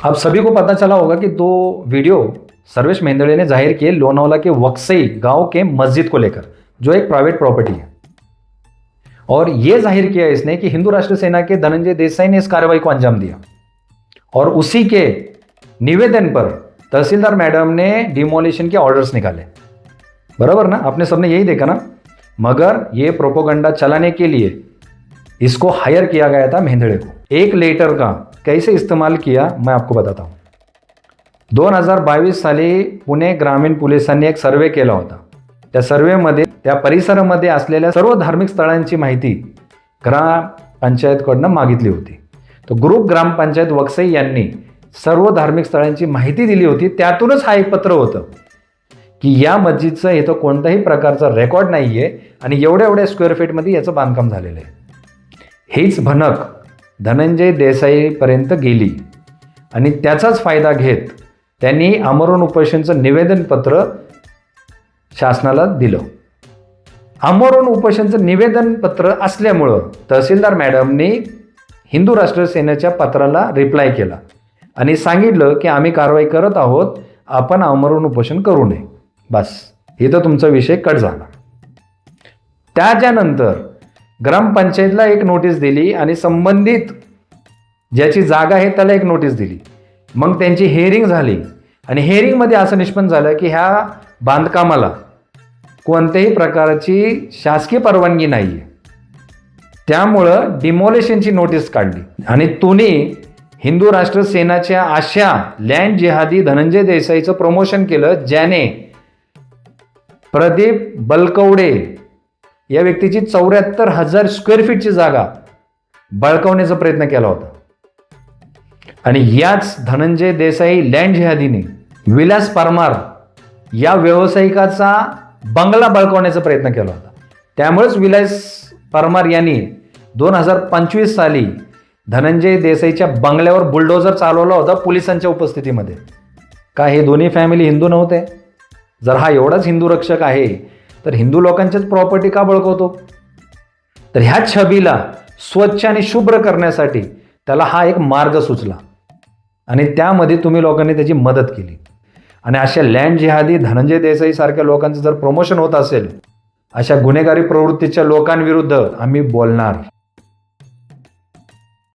अब सभी को पता चला होगा कि दो वीडियो सर्वेश मेंदड़े ने जाहिर किए लोनावाला के वक्सई गांव के मस्जिद को लेकर, जो एक प्राइवेट प्रॉपर्टी है। और यह जाहिर किया इसने कि हिंदू राष्ट्र सेना के धनंजय देसाई ने इस कार्रवाई को अंजाम दिया, और उसी के निवेदन पर तहसीलदार मैडम ने डिमोलिशन के ऑर्डर्स निकाले। बराबर ना, आपने सबने यही देखा ना। मगर ये प्रोपोगंडा चलाने के लिए इसको हायर किया गया था मेंदड़े को। एक लेटर का कैसे इस्तेमाल किया मैं आपको बताता हूं। 2022 साली पुणे ग्रामीण पोलिसांनी एक सर्वे केला होता। त्या सर्वेमध्ये त्या परिसरामध्ये असलेल्या सर्व धार्मिक स्थळांची माहिती ग्रामपंचायतकडनं मागितली होती। तो ग्रुप ग्रामपंचायत वक्सई यांनी सर्व धार्मिक स्थळांची माहिती दिली होती। त्यातूनच हा एक पत्र होतं की या मस्जिदचं इथं कोणत्याही प्रकारचा रेकॉर्ड नाहीये आणि एवढ्या एवढ्या स्क्वेअर फीटमध्ये याचं बांधकाम झालेलं आहे। हीच भनक धनंजय देसाईपर्यंत गेली आणि त्याचाच फायदा घेत त्यांनी आमरण उपोषणचं निवेदनपत्र शासनाला दिलं। आमरण उपोषणचं निवेदनपत्र असल्यामुळं तहसीलदार मॅडमनी हिंदू राष्ट्र सेनेच्या पत्राला रिप्लाय केला आणि सांगितलं की आम्ही कारवाई करत आहोत, आपण आमरण उपोषण करू नये। बस इथं तुमचा विषय कट झाला। त्याच्यानंतर ग्रामपंचायतला एक नोटीस दिली आणि संबंधित ज्याची जागा आहे त्याला एक नोटीस दिली। मग त्यांची हिअरिंग झाली आणि हिअरिंगमध्ये असं निष्पन्न झालं की ह्या बांधकामाला कोणत्याही प्रकारची शासकीय परवानगी नाही आहे, त्यामुळं डिमोलेशनची नोटीस काढली। आणि तुम्ही हिंदू राष्ट्र सेनाच्या अशा लँड जिहादी धनंजय देसाईचं प्रमोशन केलं, ज्याने प्रदीप बलकवडे या व्यक्तीची 74,000 स्क्वेअर फीटची जागा बळकावण्याचा प्रयत्न केला होता। आणि याच धनंजय देसाई लँड जिहादीने विलास परमार या व्यावसायिकाचा बंगला बळकावण्याचा प्रयत्न केला होता। त्यामुळेच विलास परमार यांनी 2025 साली धनंजय देसाईच्या बंगल्यावर बुलडोजर चालवला होता पोलिसांच्या उपस्थितीमध्ये। का हे दोन्ही फॅमिली हिंदू नव्हते? जर हा एवढाच हिंदू रक्षक आहे तर हिंदू लोकांच्याच प्रॉपर्टी का बळकवतो? तर ह्या छबीला स्वच्छ आणि शुभ्र करण्यासाठी त्याला हा एक मार्ग सुचला आणि त्यामध्ये तुम्ही लोकांनी त्याची मदत केली। आणि अशा लँड जिहादी धनंजय देसाई सारख्या लोकांचं जर प्रमोशन होत असेल, अशा गुन्हेगारी प्रवृत्तीच्या लोकांविरुद्ध आम्ही बोलणार।